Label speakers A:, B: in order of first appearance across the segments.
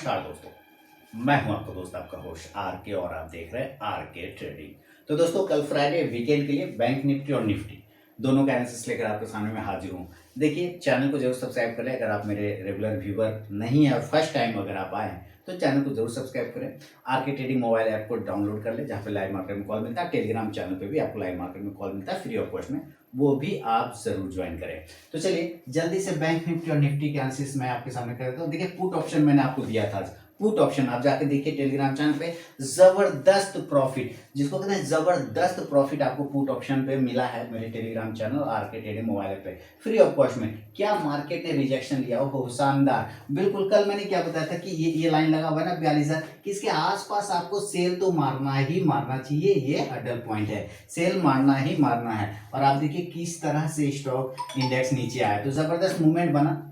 A: नमस्कार दोस्तों, मैं हूं आपका दोस्त आपका होस्ट आर के और आप देख रहे हैं आर के ट्रेडिंग। तो दोस्तों कल फ्राइडे वीकेंड के लिए बैंक निफ्टी और निफ्टी दोनों का एनालिसिस लेकर आपके सामने मैं हाजिर हूं। देखिए चैनल को जरूर सब्सक्राइब करें अगर आप मेरे रेगुलर व्यूअर नहीं है और फर्स्ट टाइम अगर आप आए हैं तो चैनल को जरूर सब्सक्राइब करें। आर के ट्रेडिंग मोबाइल ऐप को डाउनलोड कर ले जहाँ पे लाइव मार्केट में कॉल मिलता है। टेलीग्राम चैनल पे भी आपको लाइव मार्केट में कॉल मिलता है फ्री ऑफ कॉस्ट में, वो भी आप जरूर ज्वाइन करें। तो चलिए जल्दी से बैंक निफ्टी और निफ्टी के एनालिसिस मैं आपके सामने कर देता हूँ। देखिए पुट ऑप्शन मैंने आपको दिया था, पुट ऑप्शन आप जाके देखिए टेलीग्राम चैनल पे, जबरदस्त प्रॉफिट, जिसको कहते हैं जबरदस्त प्रॉफिट आपको पुट ऑप्शन पे मिला है मेरे टेलीग्राम चैनल आर के ट्रेडिंग मोबाइल पे फ्री ऑफ कॉस्ट में। क्या मार्केट ने रिजेक्शन लिया हो, शानदार। बिल्कुल कल मैंने क्या बताया था कि ये लाइन लगा हुआ है ना 42,000 कि इसके आसपास आपको सेल तो मारना ही मारना चाहिए। ये अडल पॉइंट है, सेल मारना ही मारना है। और आप देखिए किस तरह से स्टॉक इंडेक्स नीचे आया, तो जबरदस्त मूवमेंट बना।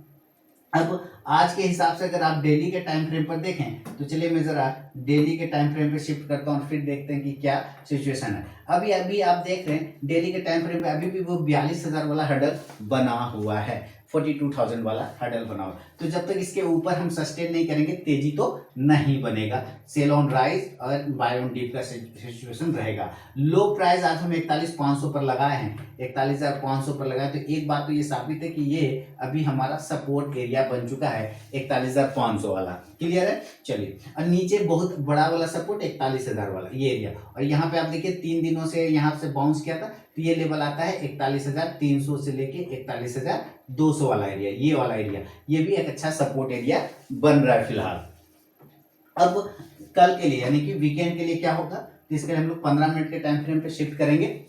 A: अब आज के हिसाब से अगर आप डेली के टाइम फ्रेम पर देखें तो चलिए मैं जरा डेली के टाइम फ्रेम पे शिफ्ट करता हूँ और फिर देखते हैं कि क्या सिचुएशन है। अभी अभी आप देख रहे हैं डेली के टाइम फ्रेम पे अभी भी वो 42,000 वाला हडल बना हुआ है, 42,000 वाला हडल बना हुआ। तो जब तक इसके ऊपर हम सस्टेन नहीं करेंगे तेजी तो नहीं बनेगा। सेल ऑन राइज और बाय ऑन डीप का सिचुएशन रहेगा। लो प्राइस आज हम 41,500 पर लगाए हैं, 41,500 पर लगाए। तो एक बात तो ये साबित है कि ये अभी हमारा सपोर्ट एरिया बन चुका है 41,500 वाला। क्लियर है। चलिए और नीचे बहुत बड़ा वाला सपोर्ट 41,000 वाला ये एरिया। और यहाँ पे आप देखिए 3 दिनों से यहाँ से बाउंस किया था तो ये लेवल आता है 41,300 से लेके 41,200 वाला एरिया, ये वाला एरिया, ये भी एक अच्छा सपोर्ट एरिया बन रहा है फिलहाल। अब कल के लिए यानी कि वीकेंड के लिए क्या होगा, तो इसके लिए हम लोग 15 मिनट के टाइम फ्रेम पे शिफ्ट करेंगे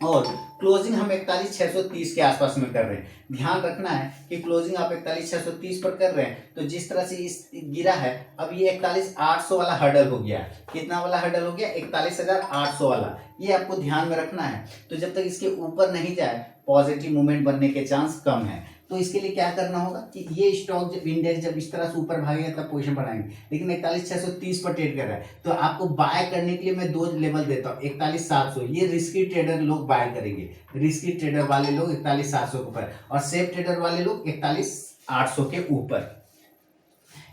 A: और क्लोजिंग हम 41,630 के आसपास में कर रहे हैं। ध्यान रखना है कि क्लोजिंग आप 41,630 पर कर रहे हैं तो जिस तरह से इस गिरा है अब ये 41,800 वाला हर्डल हो गया। कितना वाला हर्डल हो गया, 41,800 वाला। ये आपको ध्यान में रखना है। तो जब तक इसके ऊपर नहीं जाए पॉजिटिव मूवमेंट बनने के चांस कम है। तो इसके लिए क्या करना होगा कि ये स्टॉक जब इंडेक्स जब इस तरह से ऊपर भागेगा तब पोजीशन बढ़ाएंगे, लेकिन 41,630 पर ट्रेड कर रहा है तो आपको बाय करने के लिए मैं दो लेवल देता हूँ। 41,700 ये रिस्की ट्रेडर लोग बाय करेंगे, रिस्की ट्रेडर वाले लोग 41,700 के ऊपर, और सेफ ट्रेडर वाले लोग 41,800 के ऊपर,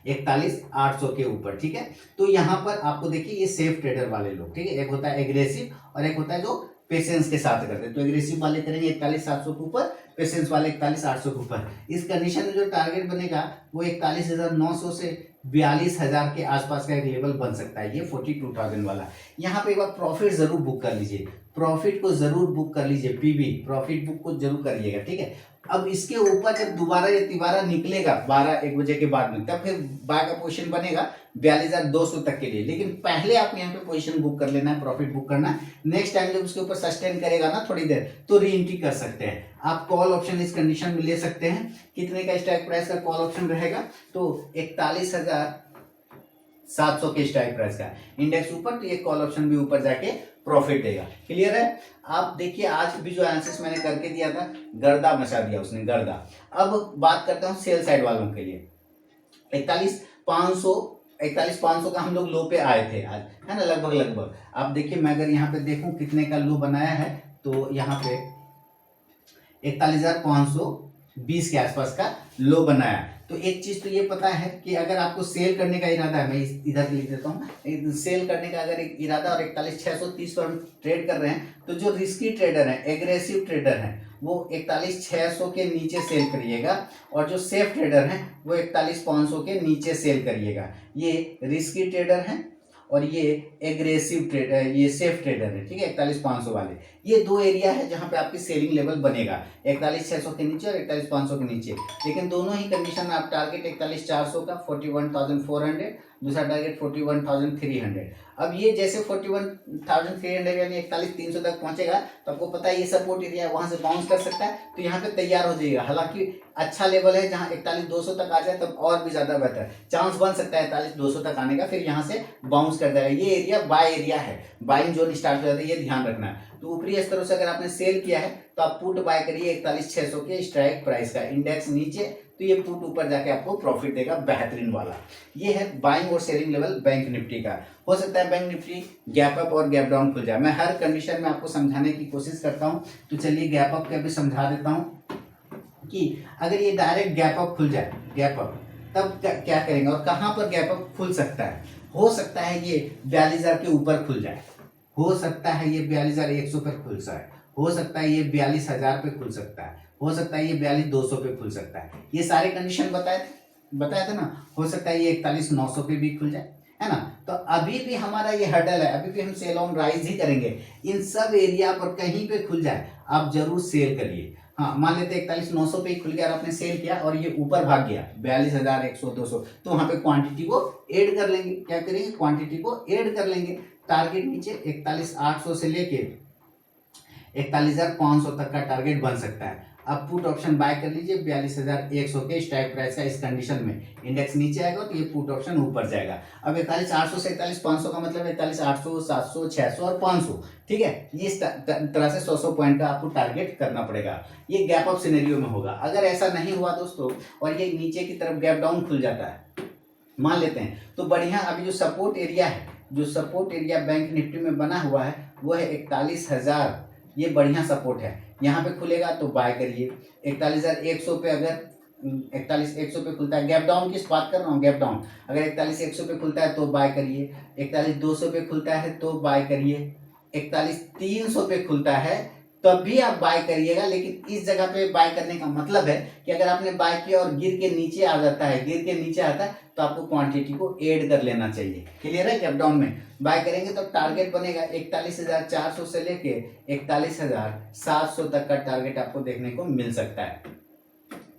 A: 41,800 के ऊपर। ठीक है। तो यहाँ पर आपको देखिए ये सेफ ट्रेडर वाले लोग, ठीक है, एक होता है एग्रेसिव और एक होता है जो पेशेंस के साथ करते हैं। तो एग्रेसिव वाले करेंगे 41,700 के ऊपर, पेशेंस वाले 41,800 के ऊपर। इस कंडीशन में जो टारगेट बनेगा वो 41,900 से 42,000 के आसपास का एक लेवल बन सकता है, ये 42,000 वाला। यहाँ पे एक बार प्रॉफिट जरूर बुक कर लीजिए, प्रॉफिट को जरूर बुक कर लीजिए, पीबी प्रॉफिट बुक को जरूर करिएगा। ठीक है। अब इसके ऊपर जब दोबारा ये तिबारा निकलेगा 12-1 बजे के बाद में तब फिर बाय का पोजीशन बनेगा 42,200 तक के लिए। लेकिन पहले आप यहाँ पे पोजीशन बुक कर लेना है, प्रॉफिट बुक करना है। नेक्स्ट टाइम जब उसके ऊपर सस्टेन करेगा ना थोड़ी देर तो री एंट्री कर सकते हैं आप। कॉल ऑप्शन इस कंडीशन में ले सकते हैं। कितने का स्ट्राइक प्राइस का कॉल ऑप्शन रहेगा, तो 41,700 के स्ट्राइक प्राइस का इंडेक्स ऊपर, तो ये कॉल ऑप्शन भी ऊपर जाके प्रॉफिट देगा। क्लियर है। आप देखिए आज भी जो एनालिसिस मैंने करके दिया था गर्दा मचा दिया उसने, गर्दा। अब बात करता हूँ सेल साइड वालों के लिए। 41,500 का हम लोग लो पे आए थे आज, है ना, लगभग। आप देखिए मैं अगर यहाँ पे देखूं कितने का लो बनाया है तो यहाँ पे 41,520 के आसपास का लो बनाया। तो एक चीज तो ये पता है कि अगर आपको सेल करने का इरादा है, मैं इधर लिख देता हूँ, सेल करने का अगर एक इरादा और 41,630 पर हम ट्रेड कर रहे हैं तो जो रिस्की ट्रेडर हैं, एग्रेसिव ट्रेडर हैं, वो 41,600 के नीचे सेल करिएगा और जो सेफ ट्रेडर हैं वो 41,500 के नीचे सेल करिएगा। ये रिस्की ट्रेडर हैं और ये एग्रेसिव ट्रेडर, ये सेफ ट्रेडर है। ठीक है, 41,500 वाले, ये दो एरिया है जहां पे आपकी सेलिंग लेवल बनेगा, 41,600 के नीचे और 41,500 के नीचे। लेकिन दोनों ही कंडीशन में आप टारगेट 41,400 का 41,400, दूसरा टारगेट 41,300। अब ये जैसे 41,300 यानी 41,300 तक पहुंचेगा तो आपको पता है ये सपोर्ट एरिया वहां से बाउंस कर सकता है, तो यहाँ पे तैयार हो जाइएगा। हालांकि अच्छा लेवल है, जहां 41,200 तक आ जाए तब और भी ज्यादा बेहतर चांस बन सकता है 41,200 तक आने का, फिर यहाँ से बाउंस कर जाएगा। ये एरिया बाय एरिया है, बाइंग जोन स्टार्ट हो जाता है, ये ध्यान रखना है। तो ऊपरी स्तरों से अगर आपने सेल किया है तो आप पुट बाय करिए 41,600 के स्ट्राइक प्राइस का, इंडेक्स नीचे तो ये पुट ऊपर जाके आपको प्रॉफिट देगा बेहतरीन वाला। ये है बाइंग और सेलिंग लेवल बैंक निफ्टी का। हो सकता है बैंक निफ्टी गैप अप और गैप डाउन खुल जाए, मैं हर कंडीशन में आपको समझाने की कोशिश करता हूं। तो चलिए गैप अप का भी समझा देता हूं कि अगर ये डायरेक्ट गैप अप खुल जाए, गैप अप तब क्या करेंगे और कहाँ पर गैप अप खुल सकता है? हो सकता है ये 42,000 के ऊपर खुल जाए, हो सकता है ये 42,100 पर खुल जाए, हो सकता है ये 42,000 पे खुल सकता है, हो सकता है ये 42,200 पे खुल सकता है। ये सारे कंडीशन बताए थे ना। हो सकता है ये 41,900 पे भी खुल जाए, है ना। तो अभी भी हमारा ये हर्डल है, अभी भी हम सेल ऑन राइज ही करेंगे। इन सब एरिया पर कहीं पे खुल जाए आप जरूर सेल करिए। हाँ, मान लेते 41,900 पे ही खुल गया और आपने सेल किया और ये ऊपर भाग गया 42,100 200, तो वहां पे क्वांटिटी को ऐड कर लेंगे। क्या करेंगे? क्वांटिटी को ऐड कर लेंगे। टारगेट नीचे 41,800 से लेके 41,500 तक का टारगेट बन सकता है। अब पुट ऑप्शन बाय कर लीजिए 42,100 के स्ट्राइक प्राइस का। इस कंडीशन में इंडेक्स नीचे आएगा तो ये पुट ऑप्शन ऊपर जाएगा। अब 41,800 से 41,500 का मतलब 41,800, 700, 600 और 500, ठीक है। ये इस तरह से 100 पॉइंट का आपको टारगेट करना पड़ेगा। ये गैप अप सिनेरियो में होगा। अगर ऐसा नहीं हुआ दोस्तों और ये नीचे की तरफ गैप डाउन खुल जाता है मान लेते हैं, तो बढ़िया। अभी जो सपोर्ट एरिया है, जो सपोर्ट एरिया बैंक निफ्टी में बना हुआ है वो है 41,000। ये बढ़िया सपोर्ट है, यहाँ पे खुलेगा तो बाय करिए। 41,100 पे अगर 41,100 पे खुलता है, गैप डाउन की बात कर रहा हूँ, गैप डाउन। अगर 41,100 पे खुलता है तो बाय करिए, 41,200 पे खुलता है तो बाय करिए, 41,300 पे खुलता है तब भी आप बाय करिएगा। लेकिन इस जगह पे बाय करने का मतलब है कि अगर आपने बाय किया और गिर के नीचे आ जाता है, गिर के नीचे आता है तो आपको क्वांटिटी को ऐड कर लेना चाहिए। क्लियर है? गैप डाउन में बाय करेंगे तो टारगेट बनेगा 41,400 से लेके 41,700 तक का टारगेट आपको देखने को मिल सकता है।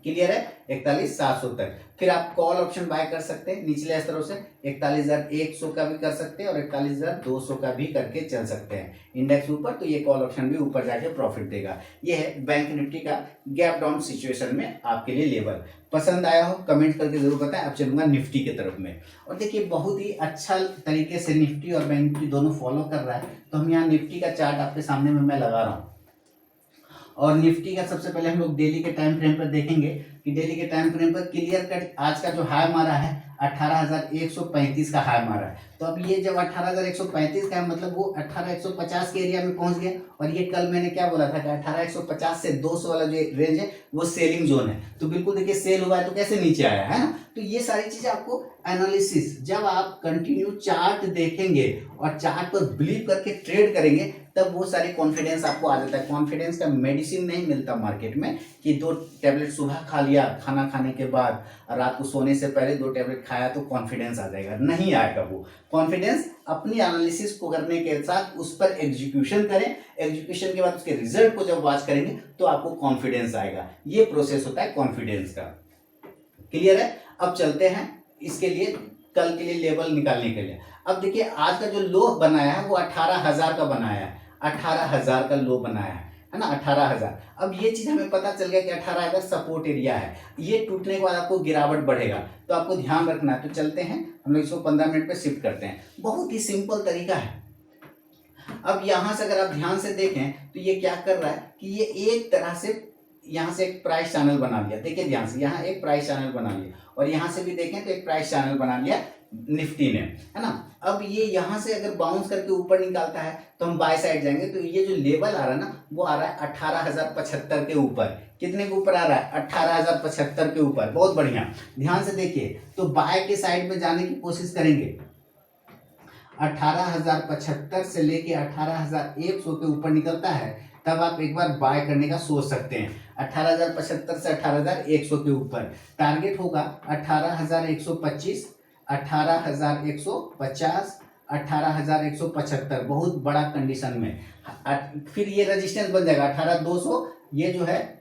A: क्लियर है? 41,700 तक। फिर आप कॉल ऑप्शन बाय कर सकते हैं निचले स्तरों से, 41,100 का भी कर सकते हैं और 41,200 का भी करके चल सकते हैं। इंडेक्स ऊपर तो ये कॉल ऑप्शन भी ऊपर जाके प्रॉफिट देगा। ये है बैंक निफ्टी का गैप डाउन सिचुएशन में आपके लिए लेवल। पसंद आया हो कमेंट करके जरूर बताएं। अब चलूंगा निफ्टी की तरफ में। और देखिए बहुत ही अच्छा तरीके से निफ्टी और बैंक निफ्टी दोनों फॉलो कर रहा है। तो हम यहाँ निफ्टी का चार्ट आपके सामने में मैं लगा रहा हूँ और निफ्टी का सबसे पहले हम लोग डेली के टाइम फ्रेम पर देखेंगे कि डेली के टाइम फ्रेम पर क्लियर कट आज का जो हाई मारा है 18,135 का हाई मारा है। तो अब ये जब 18,135 का है मतलब वो 18,150 के एरिया में पहुंच गया। और ये कल मैंने क्या बोला था कि 18,150 से 200 वाला जो रेंज है वो सेलिंग जोन है। तो बिल्कुल देखिए सेल हुआ है तो कैसे नीचे आया है ना। तो ये सारी चीजें आपको एनालिसिस, जब आप कंटिन्यू चार्ट देखेंगे और चार्ट पर बिलीव करके ट्रेड करेंगे तब वो सारी कॉन्फिडेंस आपको आ जाता है। कॉन्फिडेंस का मेडिसिन नहीं मिलता मार्केट में कि 2 टैबलेट सुबह खा लिया खाना खाने के बाद और रात को सोने से पहले 2 टैबलेट खाया तो कॉन्फिडेंस आ जाएगा, नहीं आएगा। वो कॉन्फिडेंस अपनी एनालिसिस को करने के साथ उस पर एग्जीक्यूशन करें, एग्जीक्यूशन के बाद उसके रिजल्ट को जब वॉच करेंगे तो आपको कॉन्फिडेंस आएगा। ये प्रोसेस होता है कॉन्फिडेंस का। क्लियर है? अब चलते हैं इसके लिए कल के लिए लेवल निकालने के लिए। अब देखिए आज का जो लो बनाया है वो 18,000 का बनाया है, 18,000 का लो बनाया है ना, 18,000। अब ये चीज हमें पता चल गया कि 18,000 सपोर्ट एरिया है। ये टूटने के बाद आपको गिरावट बढ़ेगा तो आपको ध्यान रखना है। तो चलते हैं हम लोग इसको 15 मिनट पे शिफ्ट करते हैं। बहुत ही सिंपल तरीका है। अब यहां से अगर आप ध्यान से देखें तो ये क्या कर रहा है कि ये एक तरह से यहाँ से एक प्राइस चैनल बना लिया। देखिए ध्यान से, यहाँ एक प्राइस चैनल बना लिया और यहाँ से भी देखें तो एक प्राइस चैनल बना लिया निफ्टी ने, है ना। अब ये यहाँ से अगर बाउंस करके ऊपर निकालता है तो हम बाय साइड जाएंगे तो ये जो लेवल आ रहा है ना वो आ रहा है 18,075 के ऊपर। कितने के ऊपर आ रहा है? 18,075 के ऊपर। बहुत बढ़िया, ध्यान से देखिए। तो बाय के साइड में जाने की कोशिश करेंगे। 18,075 से लेके 18,100 के ऊपर निकलता है तब आप एक बार बाय करने का सोच सकते हैं। 18,075 से 18,100 के ऊपर टारगेट होगा 18,125, 18,150, 18,175। बहुत बड़ा कंडीशन में। फिर ये रेजिस्टेंस बन जाएगा 18,200। ये जो है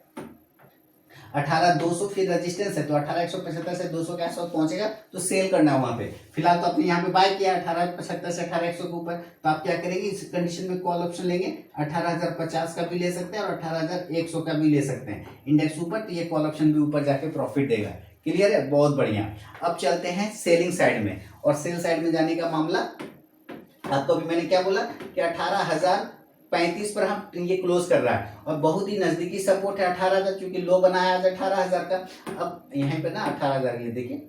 A: 18,200 फिर रेजिस्टेंस है तो 18,175 से 200 के आसपास पहुंचेगा तो सेल करना है वहां पे। फिलहाल तो आपने यहाँ पे बाय किया 18,75 से 18,100 के ऊपर। तो आप क्या करेंगे इस कंडीशन में कॉल ऑप्शन लेंगे, 18,050 का भी ले सकते हैं और 18,100 का भी ले सकते हैं। इंडेक्स ऊपर तो ये कॉल ऑप्शन भी ऊपर जाके प्रॉफिट देगा। क्लियर है? बहुत बढ़िया। अब चलते हैं सेलिंग साइड में। और सेल साइड में जाने का मामला आपको अभी मैंने क्या बोला कि 18,035 पर हम ये क्लोज कर रहा है और बहुत ही नजदीकी सपोर्ट है 18,000, क्योंकि लो बनाया आज 18,000 का। अब यहाँ पे ना 18,000 ये देखिए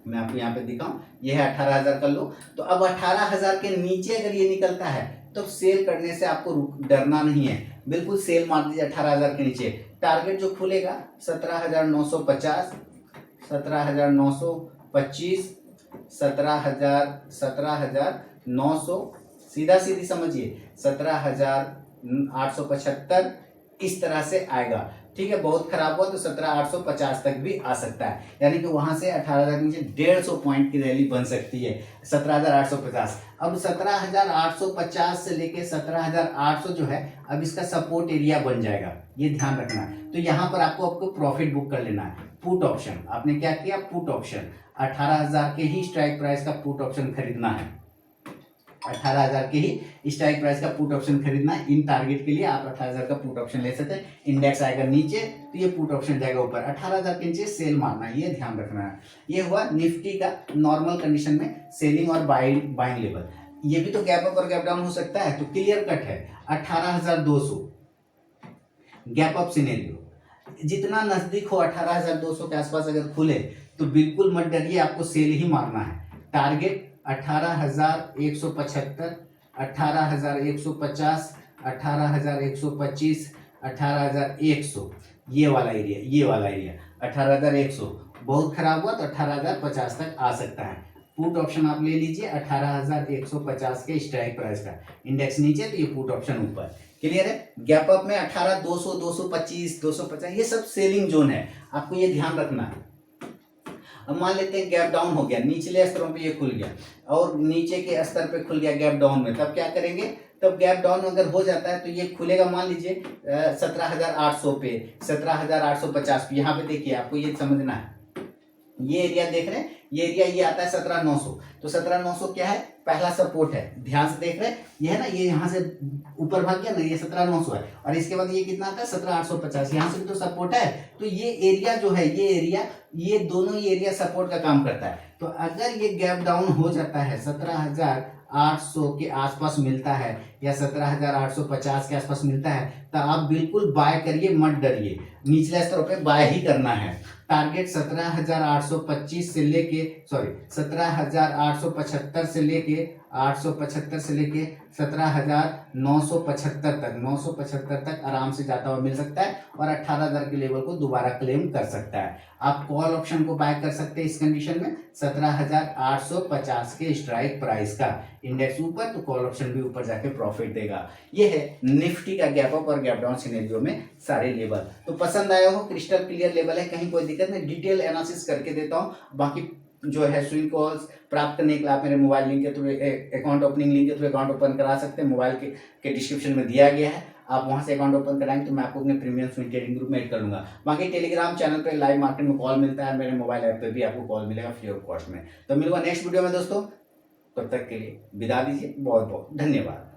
A: मैं आपको यहाँ पे दिखाऊं, ये है 18,000 का लो। तो अब 18,000 के नीचे अगर ये निकलता है तो सेल करने से आपको डरना नहीं है, बिल्कुल सेल मार दीजिए 18,000 के नीचे। टारगेट जो खुलेगा 17,950, 17,925, 17,900, सीधा सीधी समझिए 17,875, इस तरह से आएगा। ठीक है, बहुत खराब हुआ तो 17,850 तक भी आ सकता है, यानी कि वहां से 18,000 नीचे 150 पॉइंट की रैली बन सकती है 17,850। अब 17,850 से लेके 17,800 जो है, अब इसका सपोर्ट एरिया बन जाएगा, ये ध्यान रखना है। तो यहाँ पर आपको प्रॉफिट बुक कर लेना है। पुट ऑप्शन आपने क्या किया, पुट ऑप्शन 18,000 के ही स्ट्राइक प्राइस का पुट ऑप्शन खरीदना है, 18,000 के ही स्ट्राइक प्राइस का पुट ऑप्शन खरीदना है। इन टारगेट के लिए आप 18,000 का पुट ऑप्शन ले सकते हैं। इंडेक्स आएगा नीचे तो ये पुट ऑप्शन जाएगा ऊपर, 18,000 के नीचे सेल मारना है, ये ध्यान रखना है। ये हुआ निफ्टी का नॉर्मल कंडीशन में सेलिंग और बाइंग लेवल। ये भी तो गैप अप और गैप डाउन हो सकता है, तो क्लियर कट है 18,200 गैप अप सिनेरियो। जितना नजदीक हो 18,200 के आसपास अगर खुले तो बिल्कुल मत डरिए, आपको सेल ही मारना है। टारगेट 18,175, 18,150, 18,125, 18,100, ये वाला एरिया, ये वाला एरिया 18,100। बहुत खराब हुआ तो 18,050 तक आ सकता है। पुट ऑप्शन आप ले लीजिए 18,150 के स्ट्राइक प्राइस का, इंडेक्स नीचे तो ये पुट ऑप्शन ऊपर। क्लियर है। गैप अप में 18,200, 225, 250 ये सब सेलिंग जोन है, आपको ये ध्यान रखना है। अब मान लेते हैं गैप डाउन हो गया, निचले स्तरों पे ये खुल गया और नीचे के स्तर पे खुल गया गैप डाउन में, तब क्या करेंगे, तब गैप डाउन अगर हो जाता है तो ये खुलेगा मान लीजिए 17,800 पे, 17,850 पे। यहाँ पे देखिए आपको ये समझना है, ये एरिया देख रहे हैं, ये एरिया ये आता है 17,900, तो 17,900 क्या है, पहला सपोर्ट है। ध्यान से देख रहे हैं, ये है ना, ये यहाँ से ऊपर भाग गया ना, ये 17,900 है, और इसके बाद ये कितना आता है 17,850, यहाँ से भी तो सपोर्ट है। तो ये एरिया जो है, ये एरिया, ये दोनों ही एरिया सपोर्ट का काम करता है। तो अगर ये गैप डाउन हो जाता है 17,800 के आसपास मिलता है या 17,850 के आसपास मिलता है, तो आप बिल्कुल बाय करिए, मत डरिए, निचले स्तरों पे बाय ही करना है। टारगेट 17,825 से लेके 17,875 से लेके 875 से लेके 17,975 तक, 975 तक आराम से जाता हुआ मिल सकता है और 18,000 के लेवल को दोबारा क्लेम कर सकता है। आप कॉल ऑप्शन को बाय कर सकते हैं इस कंडीशन में 17,850 के स्ट्राइक प्राइस का, इंडेक्स ऊपर तो कॉल ऑप्शन भी ऊपर जाके प्रॉफिट देगा। ये है निफ्टी का गैप अप और गैप डाउन सिनेरियो में सारे लेवल। तो पसंद आया हो, क्रिस्टल क्लियर लेवल है, कहीं कोई दिक्कत नहीं, डिटेल एनालिसिस करके देता हूँ। बाकी जो है स्विंग कॉल्स प्राप्त करने के लिए आप मेरे मोबाइल लिंक के थ्रू, अकाउंट ओपनिंग लिंक के थ्रू अकाउंट ओपन करा सकते हैं, मोबाइल के डिस्क्रिप्शन में दिया गया है। आप वहां से अकाउंट ओपन कराएंगे तो मैं आपको अपने प्रीमियम स्विंग ट्रेडिंग ग्रुप में ऐड कर लूंगा। बाकी टेलीग्राम चैनल पे लाइव मार्केट में कॉल मिलता है, मेरे मोबाइल ऐप पे भी आपको कॉल मिलेगा फ्री ऑफ कॉस्ट में। तो मिलूंगा नेक्स्ट वीडियो में दोस्तों, तब तक के लिए विदा दीजिए, बहुत बहुत धन्यवाद।